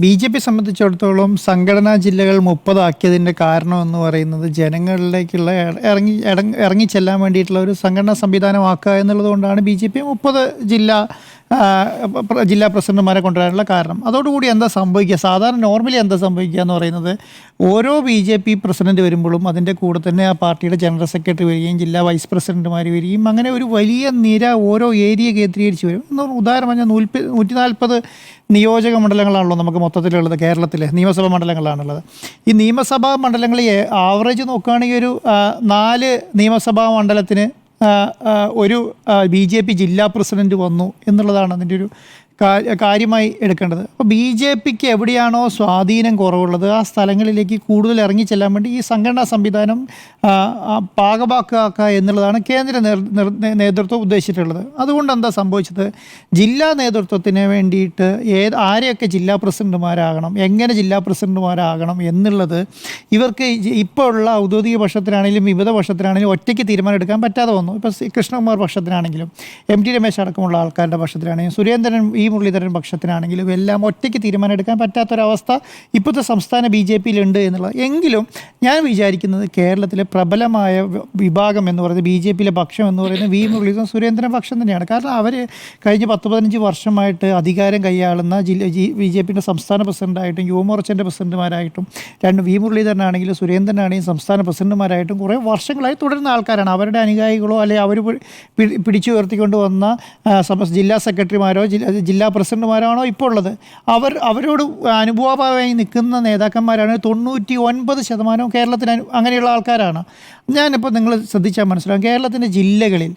BJP സംബന്ധിച്ചിടത്തോളം സംഘടനാ ജില്ലകൾ 30 ആക്കിയതിൻ്റെ കാരണമെന്ന് പറയുന്നത് ജനങ്ങളിലേക്കുള്ള ഇറങ്ങിച്ചെല്ലാൻ വേണ്ടിയിട്ടുള്ള ഒരു സംഘടനാ സംവിധാനമാക്കുക എന്നുള്ളത് കൊണ്ടാണ് ബി.ജെ.പി 30 ജില്ലാ പ്രസിഡന്റുമാരെ കൊണ്ടുവരാനുള്ള കാരണം. അതോടുകൂടി എന്താ സംഭവിക്കുക, സാധാരണ നോർമലി എന്താ സംഭവിക്കുക എന്ന് പറയുന്നത്, ഓരോ ബി.ജെ.പി പ്രസിഡന്റ് വരുമ്പോഴും അതിൻ്റെ കൂടെ തന്നെ ആ പാർട്ടിയുടെ ജനറൽ സെക്രട്ടറി വരികയും ജില്ലാ വൈസ് പ്രസിഡന്റുമാർ വരികയും അങ്ങനെ ഒരു വലിയ നിര ഓരോ ഏരിയ കേന്ദ്രീകരിച്ച് വരും. ഉദാഹരണം പറഞ്ഞാൽ 140 നിയോജക മണ്ഡലങ്ങളാണല്ലോ നമുക്ക് മൊത്തത്തിലുള്ളത്. കേരളത്തിലെ നിയമസഭാ മണ്ഡലങ്ങളാണുള്ളത്. ഈ നിയമസഭാ മണ്ഡലങ്ങളിൽ ആവറേജ് നോക്കുകയാണെങ്കിൽ ഒരു 4 നിയമസഭാ മണ്ഡലത്തിന് ഒരു ബി.ജെ.പി ജില്ലാ പ്രസിഡന്റ് വന്നു എന്നുള്ളതാണ് അതിൻ്റെ ഒരു കാര്യമായി എടുക്കേണ്ടത്. അപ്പോൾ ബി.ജെ.പിക്ക് എവിടെയാണോ സ്വാധീനം കുറവുള്ളത് ആ സ്ഥലങ്ങളിലേക്ക് കൂടുതൽ ഇറങ്ങിച്ചെല്ലാൻ വേണ്ടി ഈ സംഘടനാ സംവിധാനം പാകമാക്കുക എന്നുള്ളതാണ് കേന്ദ്ര നേതൃത്വം ഉദ്ദേശിച്ചിട്ടുള്ളത്. അതുകൊണ്ട് എന്താ സംഭവിച്ചത്, ജില്ലാ നേതൃത്വത്തിന് വേണ്ടിയിട്ട് ആരെയൊക്കെ ജില്ലാ പ്രസിഡന്റുമാരാകണം, എങ്ങനെ ജില്ലാ പ്രസിഡന്റുമാരാകണം എന്നുള്ളത് ഇവർക്ക് ഇപ്പോൾ ഉള്ള ഔദ്യോഗിക പക്ഷത്തിനാണെങ്കിലും വിവിധ പക്ഷത്തിനാണെങ്കിലും ഒറ്റയ്ക്ക് തീരുമാനം എടുക്കാൻ പറ്റാതെ വന്നു. ഇപ്പോൾ കൃഷ്ണകുമാർ പക്ഷത്തിനാണെങ്കിലും എം.ടി. രമേശ് അടക്കമുള്ള ആൾക്കാരുടെ പക്ഷത്തിനാണെങ്കിലും സുരേന്ദ്രൻ മുരളീധരൻ പക്ഷത്തിനാണെങ്കിലും എല്ലാം ഒറ്റയ്ക്ക് തീരുമാനം എടുക്കാൻ പറ്റാത്തൊരവസ്ഥ ഇപ്പോഴത്തെ സംസ്ഥാന ബി.ജെ.പിയിലുണ്ട് എന്നുള്ളത്. എങ്കിലും ഞാൻ വിചാരിക്കുന്നത് കേരളത്തിലെ പ്രബലമായ വിഭാഗം എന്ന് പറയുന്നത് ബി.ജെ.പിയിലെ പക്ഷം എന്ന് പറയുന്നത് മുരളീധരൻ സുരേന്ദ്രൻ പക്ഷം തന്നെയാണ്. കാരണം അവർ കഴിഞ്ഞ 10-15 വർഷമായിട്ട് അധികാരം കൈയാളുന്ന ബി.ജെ.പിയുടെ സംസ്ഥാന പ്രസിഡന്റായിട്ടും യുവമോർച്ചൻ്റെ പ്രസിഡന്റുമാരായിട്ടും മുരളീധരനാണെങ്കിലും സുരേന്ദ്രനാണെങ്കിലും സംസ്ഥാന പ്രസിഡന്റുമാരായിട്ടും കുറേ വർഷങ്ങളായി തുടരുന്ന ആൾക്കാരാണ്. അവരുടെ അനുയായികളോ അല്ലെങ്കിൽ അവർ പിടിച്ചു ഉയർത്തിക്കൊണ്ട് വന്ന ജില്ലാ സെക്രട്ടറിമാരോ ജില്ലാ പ്രസിഡന്റുമാരാണോ ഇപ്പോൾ ഉള്ളത്, അവരോട് അനുഭവമായി നിൽക്കുന്ന നേതാക്കന്മാരാണ് 99% കേരളത്തിന് അങ്ങനെയുള്ള ആൾക്കാരാണ്. ഞാനിപ്പോൾ നിങ്ങൾ ശ്രദ്ധിച്ചാൽ മനസ്സിലാകും, കേരളത്തിൻ്റെ ജില്ലകളിൽ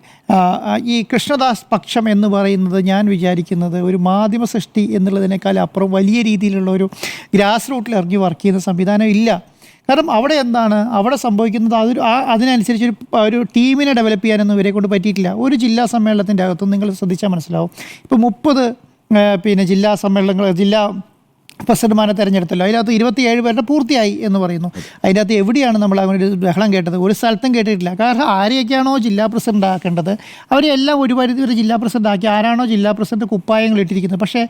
ഈ കൃഷ്ണദാസ് പക്ഷം എന്ന് പറയുന്നത് ഞാൻ വിചാരിക്കുന്നത് ഒരു മാധ്യമ സൃഷ്ടി എന്നുള്ളതിനേക്കാൾ അപ്പുറം വലിയ രീതിയിലുള്ള ഒരു ഗ്രാസ് റൂട്ടിൽ ഇറങ്ങി വർക്ക് ചെയ്യുന്ന സംവിധാനം ഇല്ല. കാരണം അവിടെ എന്താണ് അവിടെ സംഭവിക്കുന്നത്, അതിനനുസരിച്ച് ഒരു ടീമിനെ ഡെവലപ്പ് ചെയ്യാനൊന്നും ഇവരെ കൊണ്ട് പറ്റിയിട്ടില്ല. ഒരു ജില്ലാ സമ്മേളനത്തിൻ്റെ അകത്തും നിങ്ങൾ ശ്രദ്ധിച്ചാൽ മനസ്സിലാവും, ഇപ്പോൾ 30 ജില്ലാ സമ്മേളനങ്ങൾ ജില്ലാ പ്രസിഡന്റുമാരെ തിരഞ്ഞെടുത്തല്ലോ, അതിനകത്ത് 27 പേരുടെ പൂർത്തിയായി എന്ന് പറയുന്നു. അതിനകത്ത് എവിടെയാണ് നമ്മൾ അങ്ങനെ ഒരു ബഹളം കേട്ടത്? ഒരു സ്ഥലത്തും കേട്ടിട്ടില്ല. കാരണം ആരെയൊക്കെയാണോ ജില്ലാ പ്രസിഡന്റ് ആക്കേണ്ടത് അവരെല്ലാം ഒരു പരിധി വരെ ജില്ലാ പ്രസിഡന്റ് ആക്കി. ആരാണോ ജില്ലാ പ്രസിഡന്റ് കുപ്പായങ്ങൾ ഇട്ടിരിക്കുന്നത്, പക്ഷേ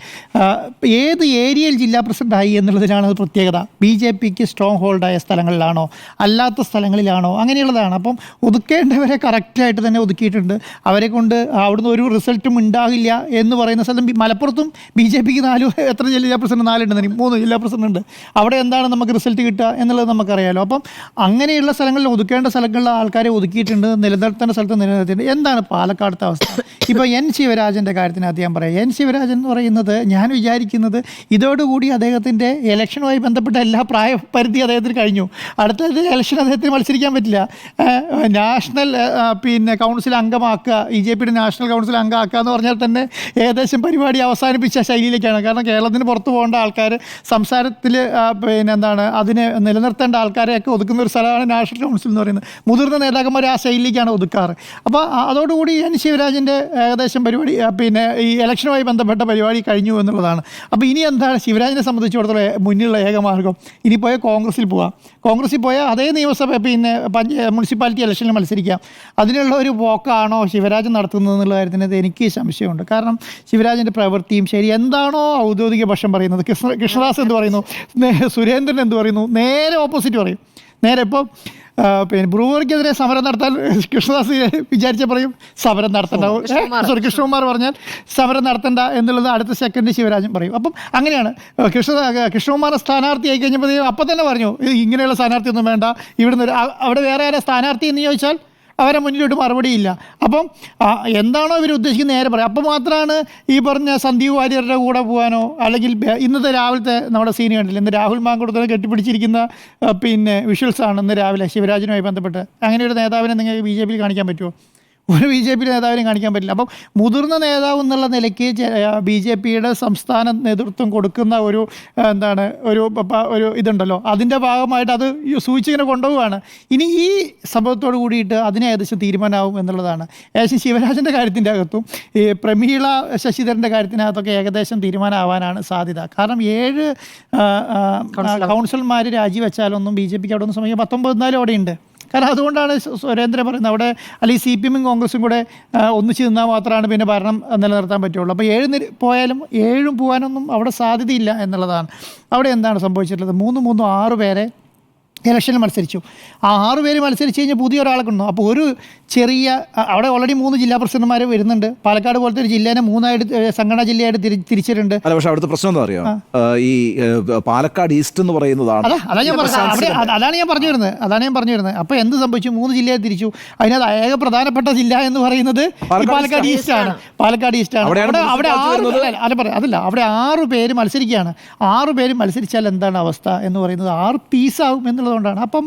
ഏത് ഏരിയയിൽ ജില്ലാ പ്രസിഡന്റ് ആയി എന്നുള്ളതിനാണ് അത് പ്രത്യേകത. ബി.ജെ.പിക്ക് സ്ട്രോങ് ഹോൾഡായ സ്ഥലങ്ങളിലാണോ അല്ലാത്ത സ്ഥലങ്ങളിലാണോ അങ്ങനെയുള്ളതാണ്. അപ്പം ഒതുക്കേണ്ടവരെ കറക്റ്റായിട്ട് തന്നെ ഒതുക്കിയിട്ടുണ്ട്. അവരെ കൊണ്ട് അവിടുന്ന് ഒരു റിസൾട്ടും ഉണ്ടാകില്ല എന്ന് പറയുന്ന സ്ഥലം മലപ്പുറത്തും ബി.ജെ.പിക്ക് എത്ര ജില്ലാ പ്രസിഡന്റ് 4 3 ജില്ലാ പ്രസിഡന്റ്. അവിടെ എന്താണ് നമുക്ക് റിസൾട്ട് കിട്ടുക എന്നുള്ളത് നമുക്കറിയാലോ. അപ്പം അങ്ങനെയുള്ള സ്ഥലങ്ങളിൽ ഒതുക്കേണ്ട സ്ഥലങ്ങളിലെ ആൾക്കാരെ ഒതുക്കിയിട്ടുണ്ട്, നിലനിർത്തേണ്ട സ്ഥലത്ത് നിലനിർത്തിയിട്ടുണ്ട്. എന്താണ് പാലക്കാടത്തെ അവസ്ഥ? ഇപ്പോൾ എൻ ശിവരാജൻ്റെ കാര്യത്തിനകത്ത് ഞാൻ പറയാം. എൻ ശിവരാജൻ എന്ന് പറയുന്നത് ഞാൻ വിചാരിക്കുന്നത് ഇതോടുകൂടി അദ്ദേഹത്തിൻ്റെ ഇലക്ഷനുമായി ബന്ധപ്പെട്ട എല്ലാ പ്രായപരിധി അദ്ദേഹത്തിന് കഴിഞ്ഞു. അടുത്ത ഇലക്ഷൻ അദ്ദേഹത്തിന് മത്സരിക്കാൻ പറ്റില്ല. നാഷണൽ കൗൺസിൽ അംഗമാക്കുക, ബി.ജെ.പിയുടെ നാഷണൽ കൗൺസിൽ അംഗമാക്കുക എന്ന് പറഞ്ഞാൽ തന്നെ ഏകദേശം പരിപാടി അവസാനിപ്പിച്ച ശൈലിയിലേക്കാണ്. കാരണം കേരളത്തിന് പുറത്ത് പോകേണ്ട ആൾക്കാർ സംസാരത്തിൽ അതിനെ നിലനിർത്തേണ്ട ആൾക്കാരെയൊക്കെ ഒതുക്കുന്ന ഒരു സ്ഥലമാണ് നാഷണൽ കൗൺസിൽ എന്ന് പറയുന്നത്. മുതിർന്ന നേതാക്കന്മാർ ആ ശൈലിയിലേക്കാണ് ഒതുക്കാറ്. അപ്പോൾ അതോടുകൂടി എൻ ശിവരാജൻ്റെ ഏകദേശം പരിപാടി ഈ ഇലക്ഷനുമായി ബന്ധപ്പെട്ട പരിപാടി കഴിഞ്ഞു എന്നുള്ളതാണ്. അപ്പോൾ ഇനി എന്താണ് ശിവരാജനെ സംബന്ധിച്ചിടത്തോളം മുന്നിലുള്ള ഏകമാർഗം? ഇനി പോയാൽ കോൺഗ്രസിൽ പോകാം. കോൺഗ്രസിൽ പോയാൽ അതേ നിയമസഭ മുനിസിപ്പാലിറ്റി ഇലക്ഷനിൽ മത്സരിക്കാം. അതിനുള്ള ഒരു പോക്കാണോ ശിവരാജൻ നടത്തുന്നത് എന്നുള്ള കാര്യത്തിനകത്ത് എനിക്ക് സംശയമുണ്ട്. കാരണം ശിവരാജൻ്റെ പ്രവൃത്തിയും ശരി എന്താണോ ഔദ്യോഗിക പക്ഷം പറയുന്നത്, കൃഷ്ണദാസ് എന്ത് പറയുന്നു, സുരേന്ദ്രൻ എന്ത് പറയുന്നു, നേരെ ഓപ്പോസിറ്റ് പറയും. നേരെ ഇപ്പോൾ ബ്രൂവറിക്കെതിരെ സമരം നടത്താൻ കൃഷ്ണദാസ് വിചാരിച്ച പറയും സമരം നടത്തണ്ട, കൃഷ്ണകുമാർ പറഞ്ഞാൽ സമരം നടത്തണ്ട എന്നുള്ളത് അടുത്ത സെക്കൻഡ് ശിവരാജൻ പറയും. അപ്പം അങ്ങനെയാണ് കൃഷ്ണകുമാർ സ്ഥാനാർത്ഥി ആയി കഴിഞ്ഞപ്പോൾ അപ്പം തന്നെ പറഞ്ഞു ഇങ്ങനെയുള്ള സ്ഥാനാർത്ഥിയൊന്നും വേണ്ട, ഇവിടുന്ന് അവിടെ വേറെ ആരാ സ്ഥാനാർത്ഥി എന്ന് ചോദിച്ചാൽ അവരെ മുന്നിലോട്ട് മറുപടിയില്ല. അപ്പം എന്താണോ ഇവർ ഉദ്ദേശിക്കുന്നത് നേരെ പറയാം. അപ്പോൾ മാത്രമാണ് ഈ പറഞ്ഞ സന്ദീപ് വാര്യരുടെ കൂടെ പോകാനോ അല്ലെങ്കിൽ ഇന്നത്തെ രാവിലത്തെ നമ്മുടെ സീൻ കണ്ടില്ല, ഇന്ന് രാഹുൽ മാങ്കുടത്തിനെ കെട്ടിപ്പിടിച്ചിരിക്കുന്ന വിഷ്വൽസാണ് ഇന്ന് രാവിലെ ശിവരാജനുമായി ബന്ധപ്പെട്ട്. അങ്ങനെ ഒരു നേതാവിനെ നിങ്ങൾക്ക് ബി.ജെ.പിയിൽ കാണിക്കാൻ പറ്റുമോ? ഒരു ബി.ജെ.പി നേതാവിനും കാണിക്കാൻ പറ്റില്ല. അപ്പം മുതിർന്ന നേതാവ് എന്നുള്ള നിലയ്ക്ക് ബി.ജെ.പിയുടെ സംസ്ഥാന നേതൃത്വം കൊടുക്കുന്ന ഒരു ഇതുണ്ടല്ലോ, അതിൻ്റെ ഭാഗമായിട്ട് അത് സൂചിച്ചിങ്ങനെ കൊണ്ടുപോവുകയാണ്. ഇനി ഈ സംഭവത്തോട് കൂടിയിട്ട് അതിനെ ഏകദേശം തീരുമാനമാവും എന്നുള്ളതാണ്. ഏകദേശം ശിവരാജൻ്റെ കാര്യത്തിൻ്റെ അകത്തും ഈ പ്രമീള ശശിധരൻ്റെ കാര്യത്തിനകത്തൊക്കെ ഏകദേശം തീരുമാനമാവാനാണ് സാധ്യത. കാരണം 7 കൗൺസിലർമാർ രാജിവെച്ചാലൊന്നും ബി.ജെ.പിക്ക് അവിടെ ഒന്നും സമയം 19 അവിടെ ഉണ്ട്. കാരണം അതുകൊണ്ടാണ് സുരേന്ദ്രൻ പറയുന്നത് അവിടെ അല്ലെങ്കിൽ CPM-ഉം കോൺഗ്രസും കൂടെ ഒന്നിച്ച് നിന്നാൽ മാത്രമാണ് പിന്നെ ഭരണം നിലനിർത്താൻ പറ്റുള്ളൂ. അപ്പോൾ 7 പോയാലും 7 പോകാനൊന്നും അവിടെ സാധ്യതയില്ല എന്നുള്ളതാണ്. അവിടെ എന്താണ് സംഭവിച്ചിട്ടുള്ളത്? 6 പേരെ ഇലക്ഷനിൽ മത്സരിച്ചു. ആ 6 പേര് മത്സരിച്ച് കഴിഞ്ഞാൽ പുതിയ ഒരാളെ കൊണ്ടു. അപ്പോൾ ഒരു ചെറിയ അവിടെ ഓൾറെഡി 3 ജില്ലാ പ്രസിഡന്റുമാർ വരുന്നുണ്ട്. പാലക്കാട് പോലത്തെ ഒരു ജില്ലേനെ 3 സംഘടനാ ജില്ലയായിട്ട് തിരിച്ചിട്ടുണ്ട്. അല്ല, പക്ഷെ അവിടുത്തെ പ്രശ്നം എന്താ അറിയാം, ഈ പാലക്കാട് ഈസ്റ്റ് എന്ന് പറയുന്നതാണ്. അതാണ് ഞാൻ പറഞ്ഞു വരുന്നത്. അപ്പോൾ എന്ത് സംഭവിച്ചു? 3 ജില്ലയെ തിരിച്ചു. അതിനകത്ത് ഏക പ്രധാനപ്പെട്ട ജില്ല എന്ന് പറയുന്നത് പാലക്കാട് ഈസ്റ്റ് ആണ്. അവിടെ 6 പേര് മത്സരിക്കുകയാണ്. 6 പേര് മത്സരിച്ചാൽ എന്താണ് അവസ്ഥ എന്ന് പറയുന്നത്? 6 പീസാവും എന്നുള്ളതുകൊണ്ടാണ്. അപ്പം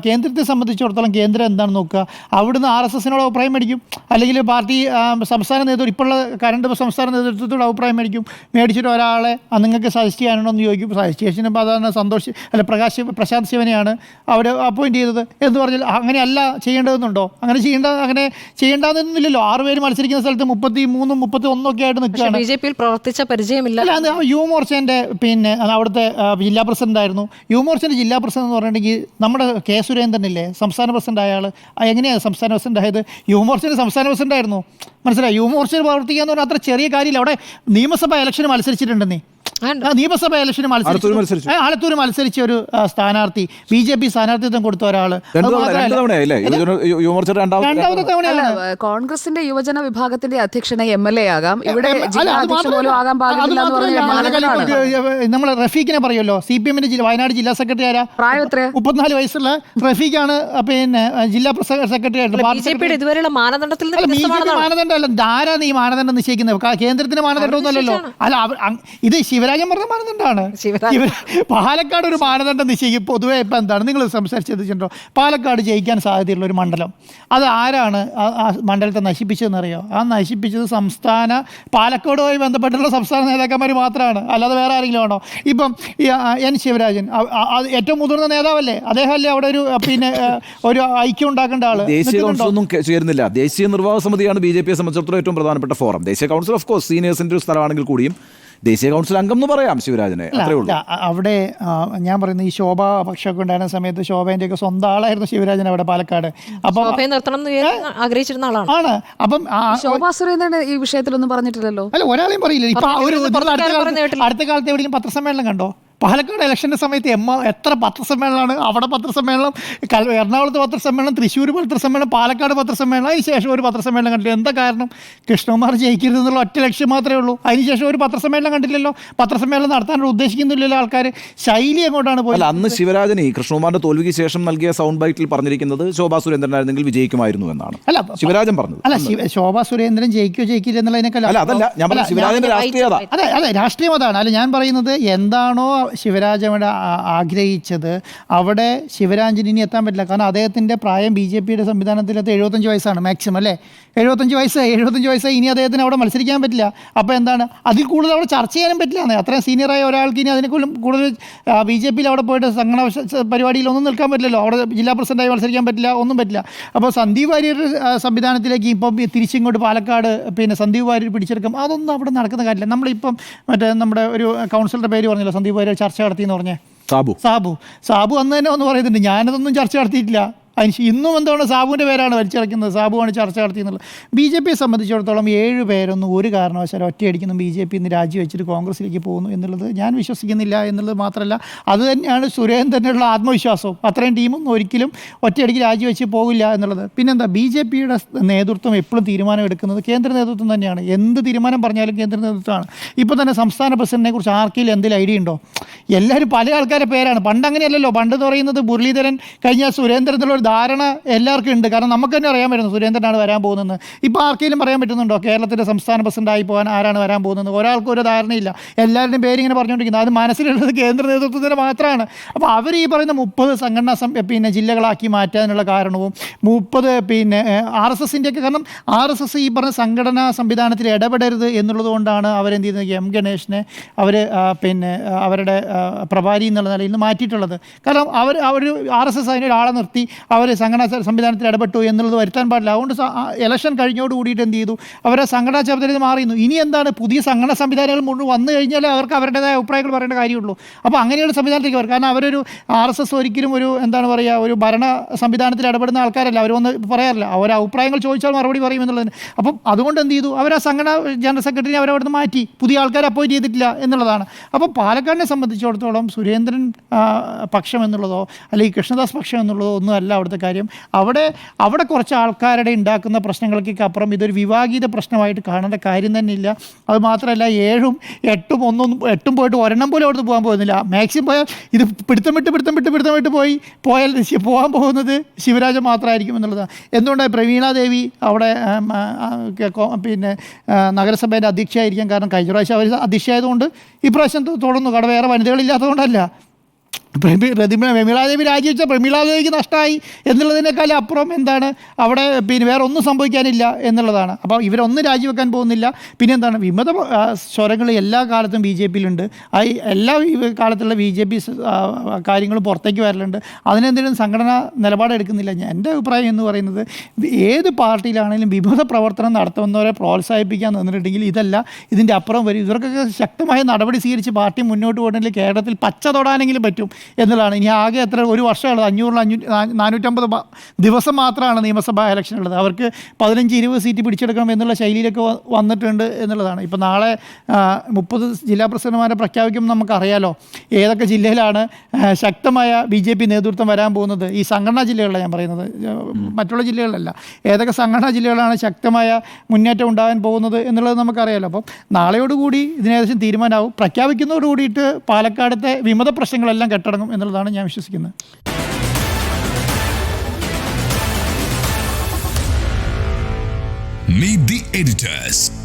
കേന്ദ്രത്തെ സംബന്ധിച്ചിടത്തോളം കേന്ദ്രം എന്താണ് നോക്കുക? അവിടുന്ന് RSSനോട് അഭിപ്രായം മേടിക്കും, അല്ലെങ്കിൽ പാർട്ടി സംസ്ഥാന നേതൃത്വം ഇപ്പോഴുള്ള കറണ്ട് സംസ്ഥാന നേതൃത്വത്തോട് അഭിപ്രായം മേടിച്ചിട്ട് ഒരാളെ നിങ്ങൾക്ക് സജസ്റ്റ് ചെയ്യാനാണോ എന്ന് ചോദിക്കും. സജസ്റ്റ് ചെയ്യുമ്പോൾ അതാണ് പ്രശാന്ത് ശിവനെയാണ് അവിടെ അപ്പോയിൻറ്റ് ചെയ്തത് എന്ന് പറഞ്ഞാൽ അങ്ങനെയല്ല ചെയ്യേണ്ടതെന്നുണ്ടോ? അങ്ങനെ ചെയ്യേണ്ടതെന്നില്ലല്ലോ. 6 പേര് മത്സരിക്കുന്ന സ്ഥലത്ത് 33, 31 ഒക്കെ ആയിട്ട് നിൽക്കുകയാണ്. BJP-യിൽ പ്രവർത്തിച്ച പരിചയമില്ല. അല്ല, യുവമോർച്ചേൻ്റെ പിന്നെ അവിടുത്തെ ജില്ലാ പ്രസിഡന്റ് ആയിരുന്നു. യുവമോർച്ചേൻ്റെ ജില്ലാ പ്രസിഡന്റ് എന്ന് പറഞ്ഞിട്ടുണ്ടെങ്കിൽ നമ്മുടെ K. സുരേന്ദ്രനില്ലേ സംസ്ഥാന പ്രസിഡന്റ്, അയാൾ എങ്ങനെയാണ് സംസ്ഥാന പ്രസിഡന്റ് ആയത്? യുവമോർച്ചയുടെ സംസ്ഥാന പ്രസിഡന്റ് ആയിരുന്നു. മനസ്സിലായി? യുവമോർച്ചയിൽ പ്രവർത്തിക്കുക എന്ന് പറഞ്ഞാൽ അത്ര ചെറിയ കാര്യമില്ല. അവിടെ നിയമസഭാ ഇലക്ഷന് മത്സരിച്ചിട്ടുണ്ടെന്നേ. നിയമസഭാ ഇലക്ഷന് ആലത്തൂർ മത്സരിച്ച ഒരു സ്ഥാനാർത്ഥി, BJP സ്ഥാനാർത്ഥിത്വം കൊടുത്ത ഒരാള്. കോൺഗ്രസിന്റെ യുവജന വിഭാഗത്തിന്റെ അധ്യക്ഷനെ MLA ആകാം, ഇവിടെ നമ്മൾ റഫീഖിനെ പറയുമല്ലോ, CPM-ന്റെ വയനാട് ജില്ലാ സെക്രട്ടറി ആരാ? പ്രായം എത്രയാ? 34 വയസ്സുള്ള റഫീഖാണ് പിന്നെ ജില്ലാ സെക്രട്ടറി ആയിട്ട്. ഇതുവരെയുള്ള മാനദണ്ഡമല്ല, ധാരാണ് ഈ മാനദണ്ഡം നിശ്ചയിക്കുന്നത്. കേന്ദ്രത്തിന്റെ മാനദണ്ഡമൊന്നുമല്ലല്ലോ. അല്ല, ഇത് ശിവരാജൻ പറഞ്ഞ മാനദണ്ഡമാണ്. പാലക്കാട് ഒരു മാനദണ്ഡം നിശ്ചയിക്കും. പൊതുവെ ഇപ്പം എന്താണ് നിങ്ങൾ സംസാരിച്ചിട്ടുണ്ടോ? പാലക്കാട് ജയിക്കാൻ സാധ്യതയുള്ള ഒരു മണ്ഡലം, അത് ആരാണ് ആ മണ്ഡലത്തെ നശിപ്പിച്ചതെന്നറിയോ? ആ നശിപ്പിച്ചത് പാലക്കാടുമായി ബന്ധപ്പെട്ടുള്ള സംസ്ഥാന നേതാക്കന്മാർ മാത്രമാണ്, അല്ലാതെ വേറെ ആരെങ്കിലും ആണോ? ഇപ്പം N. ശിവരാജൻ ഏറ്റവും മുതിർന്ന നേതാവല്ലേ, അദ്ദേഹമല്ലേ അവിടെ ഒരു ഐക്യം ഉണ്ടാക്കേണ്ട ആള്. ദേശീയ കൗൺസിലൊന്നും ചേരുന്നില്ല. ദേശീയ നിർവാഹക സമിതിയാണ് BJP-യെ സംബന്ധിച്ചിടത്തോളം ഏറ്റവും പ്രധാനപ്പെട്ട ഫോറം. ദേശീയ കൗൺസിൽ ഓഫ് കോഴ്സ് സീനിയേഴ്സിന്റെ ഒരു സ്ഥലമാണെങ്കിൽ കൂടിയും ദേശീയ കൗൺസിൽ അംഗം എന്ന് പറയാം ശിവരാജനെ. അവിടെ ഞാൻ പറയുന്നത് ഈ ശോഭ പക്ഷമൊക്കെ ഉണ്ടായിരുന്ന സമയത്ത് ശോഭേന്റെ ഒക്കെ സ്വന്തം ആളായിരുന്നു ശിവരാജൻ അവിടെ പാലക്കാട്. അപ്പം ആഗ്രഹിച്ചിരുന്ന ആളാണ്. ആണ്. അപ്പം ശോഭാ സുരേന്ദ്രൻ ഈ വിഷയത്തിലൊന്നും പറഞ്ഞിട്ടില്ലല്ലോ. അല്ല, ഒരാളെയും പറയില്ല. ഇപ്പൊ അടുത്ത കാലത്ത് എവിടെയും പത്രസമ്മേളനം കണ്ടോ? പാലക്കാട് ഇലക്ഷൻ്റെ സമയത്ത് എത്ര പത്രസമ്മേളനമാണ്? അവിടെ പത്രസമ്മേളനം, എറണാകുളത്ത് പത്രസമ്മേളനം, തൃശ്ശൂർ പത്രസമ്മേളനം, പാലക്കാട് പത്രസമ്മേളനം. അതിനുശേഷം ഒരു പത്രസമ്മേളനം കണ്ടില്ല. എന്താ കാരണം? കൃഷ്ണകുമാർ ജയിക്കരുത് എന്നുള്ള ഒറ്റ ലക്ഷ്യം മാത്രമേ ഉള്ളൂ. അതിനുശേഷം ഒരു പത്രസമ്മേളനം കണ്ടില്ലല്ലോ. പത്രസമ്മേളനം നടത്താൻ ഉദ്ദേശിക്കുന്നില്ലല്ലോ ആൾക്കാർ. ശൈലി അങ്ങോട്ടാണ് പോയത്. അന്ന് ശിവരാജൻ ഈ കൃഷ്ണകുമാറിന്റെ തോൽവിക്ക് ശേഷം നൽകിയ സൗണ്ട് ബൈറ്റിൽ പറഞ്ഞിരിക്കുന്നത് ശോഭാ സുരേന്ദ്രനായിരുന്നെങ്കിൽ വിജയിക്കുമായിരുന്നു എന്നാണ്. അല്ല, ശിവരാജൻ പറഞ്ഞത്. അല്ല, ശോഭാ സുരേന്ദ്രൻ ജയിക്കില്ല എന്നുള്ളതിനേക്കാൾ അതെ, രാഷ്ട്രീയം അതാണ്. അല്ല, ഞാൻ പറയുന്നത് എന്താണോ ശിവരാജൻ അവിടെ ആഗ്രഹിച്ചത്, അവിടെ ശിവരാജന് ഇനി എത്താൻ പറ്റില്ല. കാരണം അദ്ദേഹത്തിൻ്റെ പ്രായം BJP-യുടെ സംവിധാനത്തിലത്ത് 75 വയസ്സാണ് മാക്സിമം, അല്ലേ? 75 വയസ്സായി ഇനി അദ്ദേഹത്തിന് അവിടെ മത്സരിക്കാൻ പറ്റില്ല. അപ്പോൾ എന്താണ്, അതിൽ കൂടുതൽ അവിടെ ചർച്ച ചെയ്യാനും പറ്റില്ല. അത്രയും സീനിയറായ ഒരാൾക്ക് ഇനി അതിനെ കൂടുതൽ BJP-യിൽ അവിടെ പോയിട്ട് സംഘടന പരിപാടിയിലൊന്നും നിൽക്കാൻ പറ്റില്ലല്ലോ. അവിടെ ജില്ലാ പ്രസിഡന്റായി മത്സരിക്കാൻ പറ്റില്ല, ഒന്നും പറ്റില്ല. അപ്പോൾ സന്ദീപ് വാര്യരുടെ സംവിധാനത്തിലേക്ക് ഇപ്പം തിരിച്ചിങ്ങോട്ട് പാലക്കാട് സന്ദീപ് വാര്യർ പിടിച്ചെടുക്കും, അതൊന്നും അവിടെ നടക്കുന്ന കാര്യമില്ല. നമ്മളിപ്പം നമ്മുടെ ഒരു കൗൺസിലറുടെ പേര് പറഞ്ഞല്ലോ, സന്ദീപ് വാര്യർ ചർച്ച നടത്തിയെന്ന് പറഞ്ഞേ, സാബു അന്ന് തന്നെ ഒന്ന് പറയുന്നുണ്ട്, ഞാനതൊന്നും ചർച്ച നടത്തിയിട്ടില്ല. ഇന്നും എന്താണ് സാബുവിൻ്റെ പേരാണ് വലിച്ചിറക്കുന്നത്, സാബുവാണ് ചർച്ച നടത്തിയെന്നുള്ളത്. BJP-യെ സംബന്ധിച്ചിടത്തോളം 7 പേരൊന്നും ഒരു കാരണവശാലും ഒറ്റയടിക്കുന്നു BJP ഇന്ന് രാജിവെച്ചിട്ട് കോൺഗ്രസിലേക്ക് പോകുന്നു എന്നുള്ളത് ഞാൻ വിശ്വസിക്കുന്നില്ല എന്നുള്ളത് മാത്രമല്ല, അത് തന്നെയാണ് സുരേന്ദ്രനുള്ള ആത്മവിശ്വാസവും. അത്രയും ടീമൊന്നും ഒരിക്കലും ഒറ്റയടിക്ക് രാജിവെച്ച് പോകില്ല എന്നുള്ളത്. പിന്നെന്താ, BJP-യുടെ നേതൃത്വം എപ്പോഴും തീരുമാനം എടുക്കുന്നത് കേന്ദ്ര നേതൃത്വം തന്നെയാണ്. എന്ത് തീരുമാനം പറഞ്ഞാലും കേന്ദ്ര നേതൃത്വമാണ്. ഇപ്പോൾ തന്നെ സംസ്ഥാന പ്രസിഡന്റിനെ കുറിച്ച് ആർക്കെങ്കിലും എന്തെങ്കിലും ഐഡിയ ഉണ്ടോ? എല്ലാവരും പല ആൾക്കാരുടെ പേരാണ്. പണ്ട് അങ്ങനെയല്ലല്ലോ. പണ്ട് എന്ന് പറയുന്നത് മുരളീധരൻ കഴിഞ്ഞാൽ സുരേന്ദ്രൻ എന്നുള്ള ധാരണ എല്ലാവർക്കും ഉണ്ട്. കാരണം നമുക്ക് തന്നെ അറിയാൻ പറ്റുന്നു സുരേന്ദ്രനാണ് വരാൻ പോകുന്നത്. ഇപ്പോൾ ആർക്കെങ്കിലും പറയാൻ പറ്റുന്നുണ്ടോ കേരളത്തിൻ്റെ സംസ്ഥാന പ്രസിഡന്റായി പോകാൻ ആരാണ് വരാൻ പോകുന്നത്? ഒരാൾക്കും ഒരു ധാരണയില്ല. എല്ലാവരുടെയും പേരിങ്ങനെ പറഞ്ഞുകൊണ്ടിരിക്കുന്നത് അത് മനസ്സിലുള്ളത് കേന്ദ്ര നേതൃത്വത്തിന് മാത്രമാണ്. അപ്പോൾ അവർ ഈ പറയുന്ന 30 സംഘടനാ ജില്ലകളാക്കി മാറ്റാനുള്ള കാരണവും 30 RSSൻ്റെയൊക്കെ, കാരണം RSS ഈ പറഞ്ഞ സംഘടനാ സംവിധാനത്തിൽ ഇടപെടരുത് എന്നുള്ളത് കൊണ്ടാണ് അവരെന്ത് ചെയ്യുന്നത്, M. ഗണേഷിനെ അവർ അവരുടെ പ്രഭാരി എന്നുള്ള നിലയിൽ നിന്ന് മാറ്റിയിട്ടുള്ളത്. കാരണം അവർ RSS അതിനൊരാളെ നിർത്തി അവർ സംഘടനാ സംവിധാനത്തിൽ ഇടപെട്ടു എന്നുള്ളത് വരുത്താൻ പാടില്ല. അതുകൊണ്ട് ഇലക്ഷൻ കഴിഞ്ഞോട് കൂടിയിട്ട് എന്ത് ചെയ്തു, അവരെ സംഘടനാ ചുമതലയിൽ മാറിയിരുന്നു. ഇനി എന്താണ്, പുതിയ സംഘടനാ സംവിധാനങ്ങൾ മുഴുവൻ വന്നു കഴിഞ്ഞാൽ അവർക്ക് അവരുടേതായ അഭിപ്രായങ്ങൾ പറയേണ്ട കാര്യമുള്ളൂ. അപ്പോൾ അങ്ങനെയുള്ള സംവിധാനത്തിലേക്ക് വരും. കാരണം അവരൊരു RSS ഒരിക്കലും ഒരു എന്താണ് പറയുക, ഒരു ഭരണ സംവിധാനത്തിൽ ഇടപെടുന്ന ആൾക്കാരല്ല. അവരൊന്ന് പറയാറില്ല, അവർ അഭിപ്രായങ്ങൾ ചോദിച്ചാൽ മറുപടി പറയും എന്നുള്ളതിന്. അപ്പം അതുകൊണ്ട് എന്ത് ചെയ്തു, അവർ ആ സംഘടനാ ജനറൽ സെക്രട്ടറിനെ അവരവിടുന്ന് മാറ്റി, പുതിയ ആൾക്കാരെ അപ്പോയിൻറ്റ് ചെയ്തിട്ടില്ല എന്നുള്ളതാണ്. അപ്പം പാലക്കാടിനെ സംബന്ധിച്ചിടത്തോളം സുരേന്ദ്രൻ പക്ഷം എന്നുള്ളതോ അല്ലെങ്കിൽ കൃഷ്ണദാസ് പക്ഷം എന്നുള്ളതോ ഒന്നും അല്ല അവിടുത്തെ കാര്യം. അവിടെ കുറച്ച് ആൾക്കാരുടെ ഉണ്ടാക്കുന്ന പ്രശ്നങ്ങൾക്കൊക്കെ അപ്പുറം ഇതൊരു വിവാഹിത പ്രശ്നമായിട്ട് കാണേണ്ട കാര്യം തന്നെ ഇല്ല. അത് മാത്രമല്ല 7ഉം 8ഉം പോയിട്ട് ഒരെണ്ണം പോലും അവിടുന്ന് പോകാൻ പോകുന്നില്ല. മാക്സിമം പോയാൽ ഇത് പിടുത്തം വിട്ട് പോകാൻ പോകുന്നത് ശിവരാജൻ മാത്രമായിരിക്കും എന്നുള്ളതാണ്. എന്തുകൊണ്ടാണ് പ്രവീണാദേവി അവിടെ പിന്നെ നഗരസഭേൻ്റെ അധ്യക്ഷയായിരിക്കാൻ കാരണം? കഴിഞ്ഞ പ്രാവശ്യം അവർ അധ്യക്ഷയായതുകൊണ്ട് ഇപ്രാവശ്യം തുടർന്നു. കാരണം വേറെ വനിതകളില്ലാത്തതുകൊണ്ടല്ല. പ്രമീളാദേവി രാജിവെച്ച പ്രമീളാദേവിക്ക് നഷ്ടമായി എന്നുള്ളതിനേക്കാൾ അപ്പുറം എന്താണ്, അവിടെ പിന്നെ വേറെ ഒന്നും സംഭവിക്കാനില്ല എന്നുള്ളതാണ്. അപ്പോൾ ഇവരൊന്നും രാജിവെക്കാൻ പോകുന്നില്ല. പിന്നെ എന്താണ്, വിമത സ്വരങ്ങൾ എല്ലാ കാലത്തും BJP-യിലുണ്ട്. എല്ലാ കാലത്തുള്ള BJP കാര്യങ്ങളും പുറത്തേക്ക് വരലുണ്ട്. അതിനെന്തെങ്കിലും സംഘടന നിലപാടെടുക്കുന്നില്ല. എൻ്റെ അഭിപ്രായം എന്ന് പറയുന്നത്, ഏത് പാർട്ടിയിലാണെങ്കിലും വിമത പ്രവർത്തനം നടത്തുന്നവരെ പ്രോത്സാഹിപ്പിക്കാൻ നിന്നിട്ടുണ്ടെങ്കിൽ ഇതല്ല, ഇതിൻ്റെ അപ്പുറം വരും. ഇവർക്കൊക്കെ ശക്തമായ നടപടി സ്വീകരിച്ച് പാർട്ടി മുന്നോട്ട് പോകണമെങ്കിൽ കേരളത്തിൽ പച്ച തൊടാനെങ്കിലും പറ്റും എന്നുള്ളതാണ്. ഇനി ആകെ എത്ര ഒരു വർഷമുള്ളത്, 450 ദിവസം മാത്രമാണ് നിയമസഭാ ഇലക്ഷൻ ഉള്ളത്. അവർക്ക് 15-20 സീറ്റ് പിടിച്ചെടുക്കണം എന്നുള്ള ശൈലിയിലൊക്കെ വന്നിട്ടുണ്ട് എന്നുള്ളതാണ്. ഇപ്പോൾ നാളെ 30 ജില്ലാ പ്രസിഡന്റുമാരെ പ്രഖ്യാപിക്കുമ്പോൾ നമുക്കറിയാലോ ഏതൊക്കെ ജില്ലയിലാണ് ശക്തമായ BJP നേതൃത്വം വരാൻ പോകുന്നത്. ഈ സംഘടനാ ജില്ലകളിലാണ് ഞാൻ പറയുന്നത്, മറ്റുള്ള ജില്ലകളിലല്ല. ഏതൊക്കെ സംഘടനാ ജില്ലകളാണ് ശക്തമായ മുന്നേറ്റം ഉണ്ടാകാൻ പോകുന്നത് എന്നുള്ളത് നമുക്കറിയാലോ. അപ്പം നാളെയോടുകൂടി ഇതിനേകദേശം തീരുമാനമാവും. പ്രഖ്യാപിക്കുന്നതോട് കൂടിയിട്ട് പാലക്കാടത്തെ വിമത പ്രശ്നങ്ങളെല്ലാം കെട്ടടങ്ങും എന്നുള്ളതാണ് ഞാൻ വിശ്വസിക്കുന്നത്. Meet the editors.